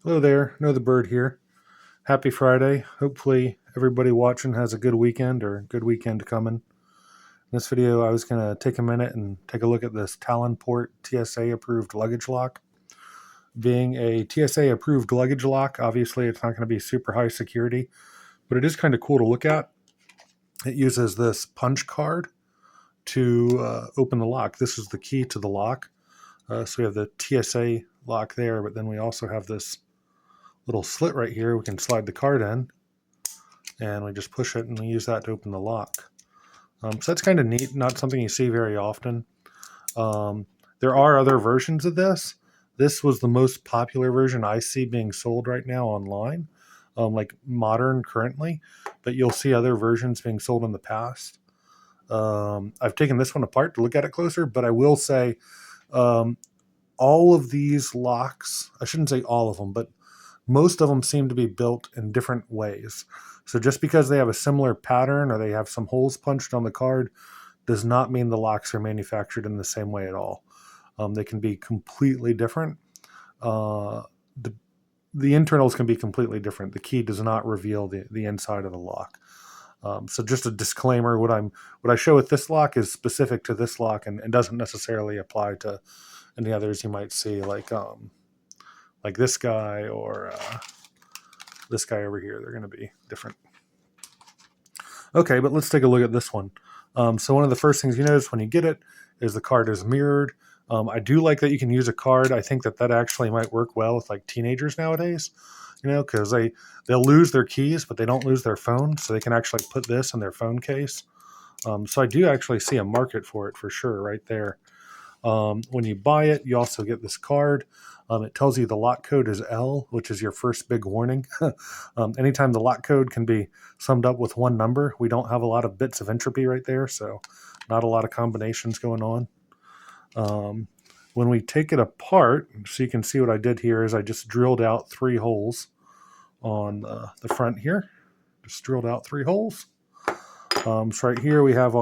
Hello there, Know the Bird here. Happy Friday. Hopefully, everybody watching has a good weekend or good weekend coming. In this video, I was going to take a minute and take a look at this TALONPORT TSA approved luggage lock. Being a TSA approved luggage lock, obviously, it's not going to be super high security, but it is kind of cool to look at. It uses this punch card to open the lock. This is the key to the lock. So we have the TSA lock there, but then we also have this little slit right here. We can slide the card in and we just push it and we use that to open the lock. So that's kind of neat, not something you see very often. Um, there are other versions of this. This was the most popular version I see being sold right now online, like modern currently, but you'll see other versions being sold in the past. I've taken this one apart to look at it closer, but I will say um, all of these locks, I shouldn't say all of them, but most of them seem to be built in different ways. So just because they have a similar pattern or they have some holes punched on the card does not mean the locks are manufactured in the same way at all. They can be completely different. Uh, the, the internals can be completely different. The key does not reveal the inside of the lock. So just a disclaimer: what I show with this lock is specific to this lock and doesn't necessarily apply to any others you might see, like this guy or this guy over here. They're going to be different. Okay, but let's take a look at this one. So one of the first things you notice when you get it is the card is mirrored. I do like that you can use a card. I think that actually might work well with like teenagers nowadays, because they'll lose their keys, but they don't lose their phone, so they can actually put this in their phone case. So I do actually see a market for it for sure right there. When you buy it, you also get this card. It tells you the lock code is L, which is your first big warning. Anytime the lock code can be summed up with one number, we don't have a lot of bits of entropy right there, so not a lot of combinations going on. When we take it apart, so you can see what I did here is I just drilled out 3 holes on the front here. Just drilled out 3 holes. So right here we have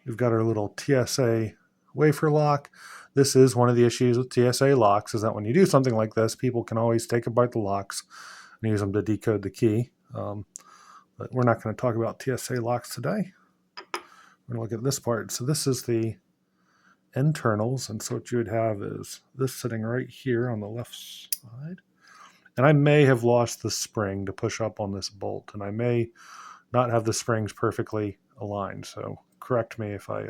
we've got our little TSA wafer lock. This is one of the issues with TSA locks, is that when you do something like this, people can always take apart the locks and use them to decode the key. But we're not going to talk about TSA locks today. We're going to look at this part. So this is the internals, and so what you would have is this sitting right here on the left side. And I may have lost the spring to push up on this bolt, and I may not have the springs perfectly aligned, so correct me if I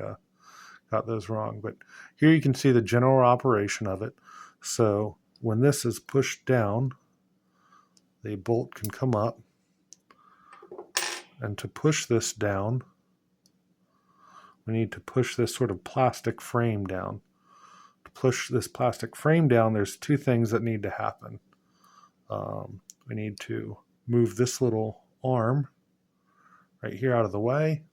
got those wrong. But here you can see the general operation of it. So when this is pushed down, the bolt can come up, and to push this down, we need to push this sort of plastic frame down. To push this plastic frame down, there's 2 things that need to happen. We need to move this little arm right here out of the way,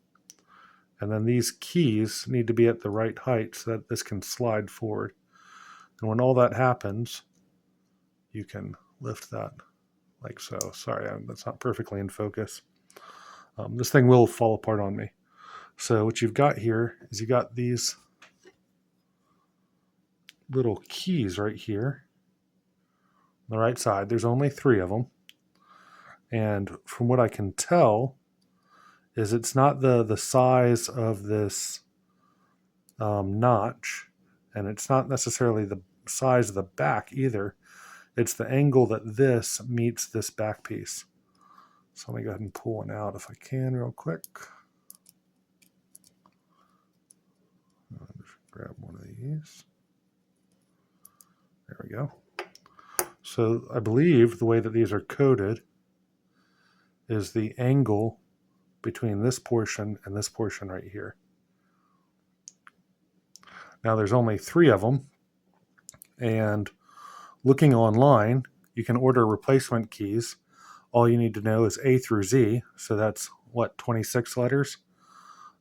and then these keys need to be at the right height so that this can slide forward. And when all that happens, you can lift that like so. Sorry, that's not perfectly in focus. This thing will fall apart on me. So what you've got here is you got these little keys right here on the right side. There's only 3 of them. And from what I can tell is it's not the size of this notch, and it's not necessarily the size of the back either. It's the angle that this meets this back piece. So let me go ahead and pull one out if I can real quick. I'll just grab one of these. There we go. So I believe the way that these are coded is the angle between this portion and this portion right here. Now there's only 3 of them, and looking online, you can order replacement keys. All you need to know is A through Z, so that's 26 letters.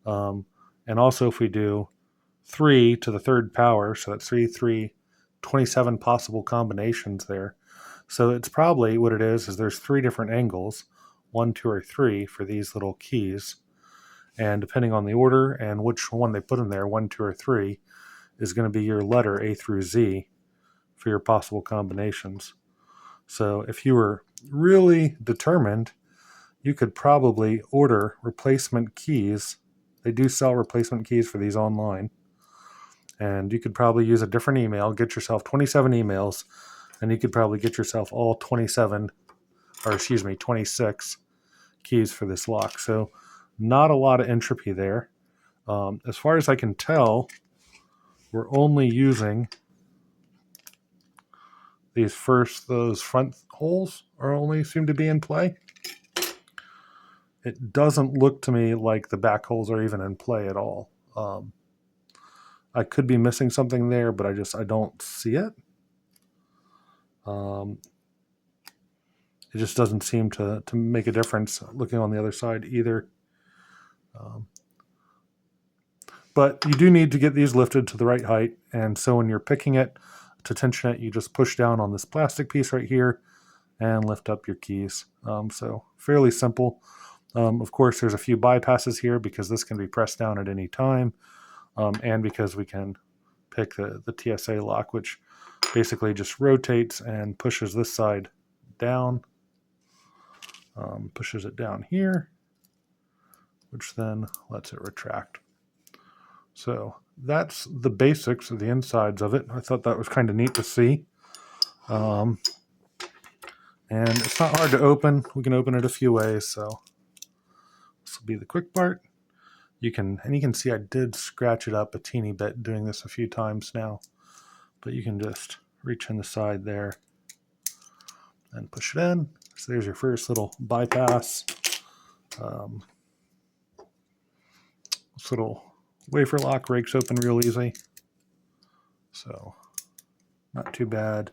And also if we do 3 to the 3rd power, so that's 3, 3, 27 possible combinations there. So it's probably what it is there's 3 different angles, 1, 2, or 3 for these little keys. And depending on the order and which one they put in there, 1, 2, or 3, is going to be your letter A through Z for your possible combinations. So if you were really determined, you could probably order replacement keys. They do sell replacement keys for these online. And you could probably use a different email, get yourself 27 emails, and you could probably get yourself all 26 keys for this lock. So not a lot of entropy there. As far as I can tell, we're only using those front holes are only seem to be in play. It doesn't look to me like the back holes are even in play at all. I could be missing something there, but I don't see it. It just doesn't seem to make a difference looking on the other side either. But you do need to get these lifted to the right height, and so when you're picking it to tension it, you just push down on this plastic piece right here and lift up your keys. So fairly simple. Of course, there's a few bypasses here because this can be pressed down at any time, and because we can pick the TSA lock, which basically just rotates and pushes this side down, pushes it down here, which then lets it retract. So that's the basics of the insides of it. I thought that was kind of neat to see. And it's not hard to open. We can open it a few ways. So this will be the quick part. You can see I did scratch it up a teeny bit doing this a few times now, but you can just reach in the side there and push it in. So there's your first little bypass. This little wafer lock rakes open real easy. So not too bad.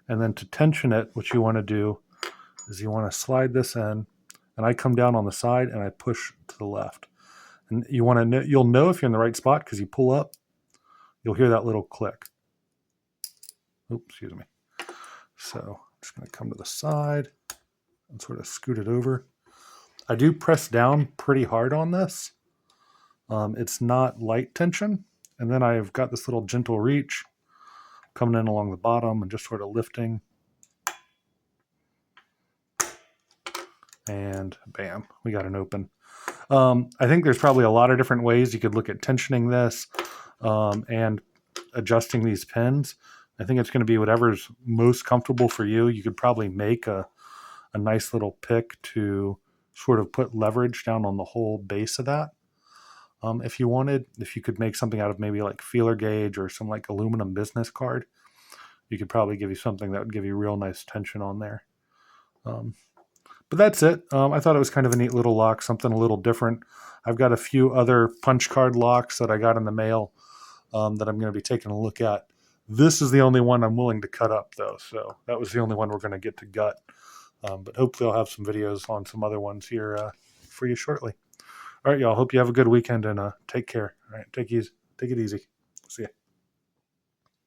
And then to tension it, what you want to do is you want to slide this in, and I come down on the side and I push to the left. And you want to know, you'll know if you're in the right spot because you pull up, you'll hear that little click. Oops, excuse me. So I'm just going to come to the side and sort of scoot it over. I do press down pretty hard on this. It's not light tension. And then I've got this little gentle reach coming in along the bottom and just sort of lifting. And bam, we got an open. I think there's probably a lot of different ways you could look at tensioning this and adjusting these pins. I think it's going to be whatever's most comfortable for you. You could probably make a nice little pick to sort of put leverage down on the whole base of that. If you wanted, if you could make something out of maybe like feeler gauge or some like aluminum business card, you could probably give you something that would give you real nice tension on there. But that's it. I thought it was kind of a neat little lock, something a little different. I've got a few other punch card locks that I got in the mail that I'm going to be taking a look at. This is the only one I'm willing to cut up, though. So that was the only one we're going to get to gut. But hopefully I'll have some videos on some other ones here for you shortly. All right, y'all. Hope you have a good weekend and take care. All right, take it easy. See ya.